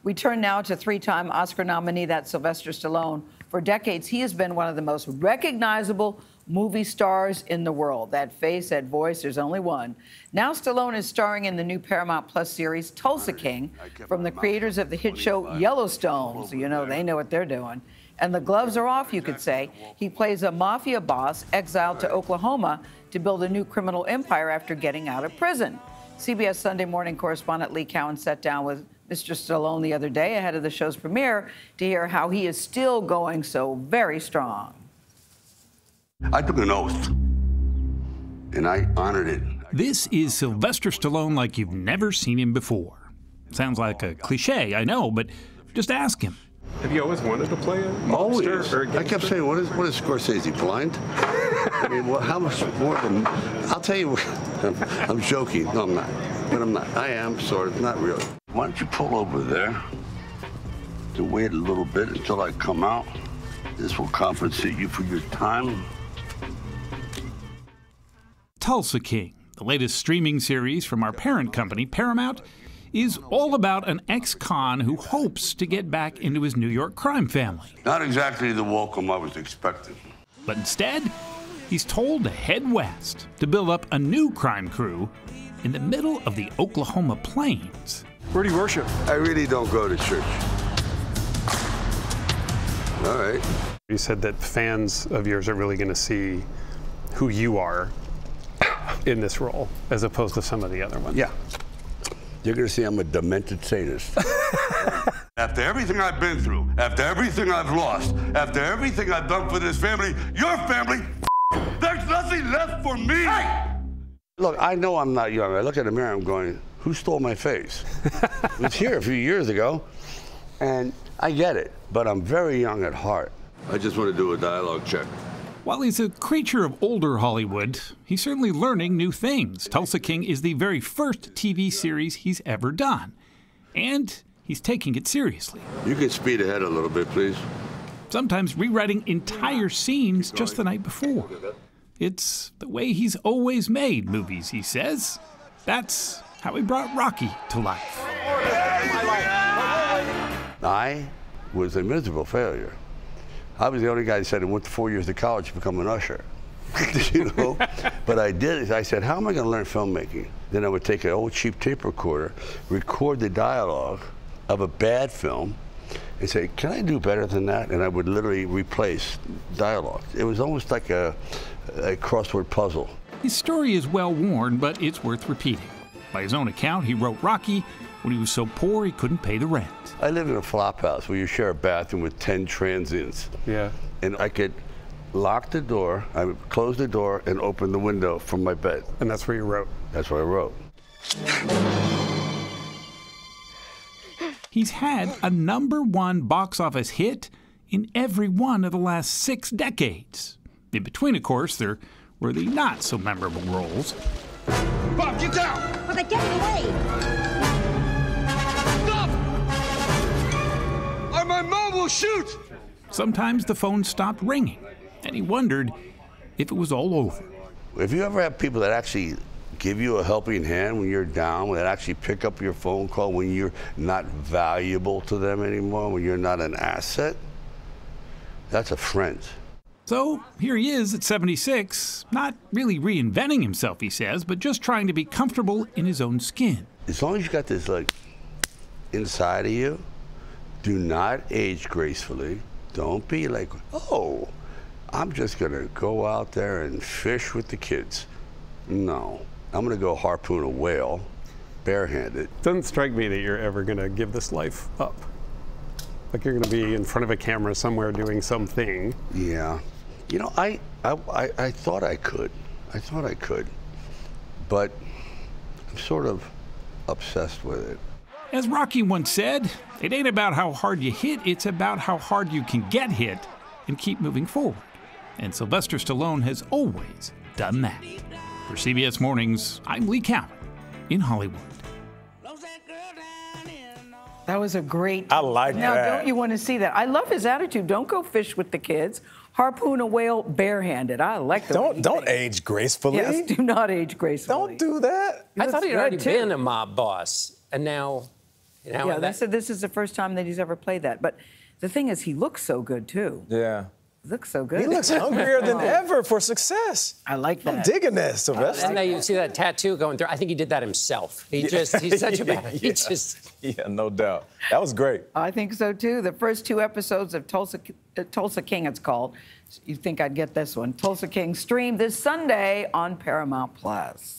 We turn now to three-time Oscar nominee, that's Sylvester Stallone. For decades, he has been one of the most recognizable movie stars in the world. That face, that voice, there's only one. Now Stallone is starring in the new Paramount Plus series, Tulsa King, from the creators of the hit show Yellowstone. So, you know, they know what they're doing. And the gloves are off, you could say. He plays a mafia boss exiled to Oklahoma to build a new criminal empire after getting out of prison. CBS Sunday Morning correspondent Lee Cowan sat down with Mr. Stallone the other day ahead of the show's premiere to hear how he is still going so very strong. I took an oath, and I honored it. This is Sylvester Stallone like you've never seen him before. Sounds like a cliche, I know, but just ask him. Have you always wanted to play a Always. mobster or a I kept saying, what is Scorsese, blind? I mean, how much more than... I'll tell you, I'm joking. No, I'm not. But I'm not. I am, sort of, not really. Why don't you pull over there to wait a little bit until I come out? This will compensate you for your time. Tulsa King, the latest streaming series from our parent company, Paramount, is all about an ex-con who hopes to get back into his New York crime family. Not exactly the welcome I was expecting. But instead, he's told to head west to build up a new crime crew in the middle of the Oklahoma plains. Where do you worship? I really don't go to church. All right. You said that fans of yours are really going to see who you are in this role, as opposed to some of the other ones. Yeah. You're going to see I'm a demented sadist. After everything I've been through, after everything I've lost, after everything I've done for this family, your family, there's nothing left for me. Hey! Look, I know I'm not young. I look in the mirror, I'm going, who stole my face? It was here a few years ago, and I get it, but I'm very young at heart. I just want to do a dialogue check. While he's a creature of older Hollywood, he's certainly learning new things. Tulsa King is the very first TV series he's ever done, and he's taking it seriously. You can speed ahead a little bit, please. Sometimes rewriting entire scenes just the night before. It's the way he's always made movies, he says. That's how he brought Rocky to life. I was a miserable failure. I was the only guy that said I went to 4 years of college to become an usher. You know? But I did it. I said, how am I going to learn filmmaking? Then I would take an old cheap tape recorder, record the dialogue of a bad film, and say, can I do better than that? And I would literally replace dialogue. It was almost like a crossword puzzle. His story is well worn, but it's worth repeating. By his own account, he wrote Rocky when he was so poor he couldn't pay the rent. I live in a flop house where you share a bathroom with 10 transients. Yeah. And I could lock the door, I would close the door and open the window from my bed. And that's where you wrote? That's what I wrote. He's had a #1 box office hit in every one of the last 6 decades. In between, of course, there were the not-so-memorable roles. Bob, get down! Well, they're getting away. Stop! Or my mom will shoot! Sometimes the phone stopped ringing, and he wondered if it was all over. If you ever have people that actually give you a helping hand when you're down, that actually pick up your phone call when you're not valuable to them anymore, when you're not an asset, that's a friend. So here he is at 76, not really reinventing himself, he says, but just trying to be comfortable in his own skin. As long as you got this, like, inside of you, do not age gracefully. Don't be like, oh, I'm just going to go out there and fish with the kids. No. I'm going to go harpoon a whale, barehanded. Doesn't strike me that you're ever going to give this life up. Like you're going to be in front of a camera somewhere doing something. Yeah. You know, I thought I could. I thought I could. But I'm sort of obsessed with it. As Rocky once said, it ain't about how hard you hit, it's about how hard you can get hit and keep moving forward. And Sylvester Stallone has always done that. For CBS Mornings, I'm Lee Cowan in Hollywood. That was a great... I like now, that. Now, don't you want to see that? I love his attitude. Don't go fish with the kids. Harpoon a whale barehanded. I like that. Don't age gracefully. Yes, do not age gracefully. Don't do that. I thought he'd already too. been a mob boss, and now You know, Yeah, they said this is the first time that he's ever played that. But the thing is, he looks so good, too. Yeah. He looks so good. He looks hungrier than ever for success. I like that. I'm digging this, Sylvester. And you see that tattoo going through. I think he did that himself. He's such a bad. Yeah, no doubt. That was great. I think so, too. The first 2 episodes of Tulsa King, it's called. You'd think I'd get this one. Tulsa King streamed this Sunday on Paramount+.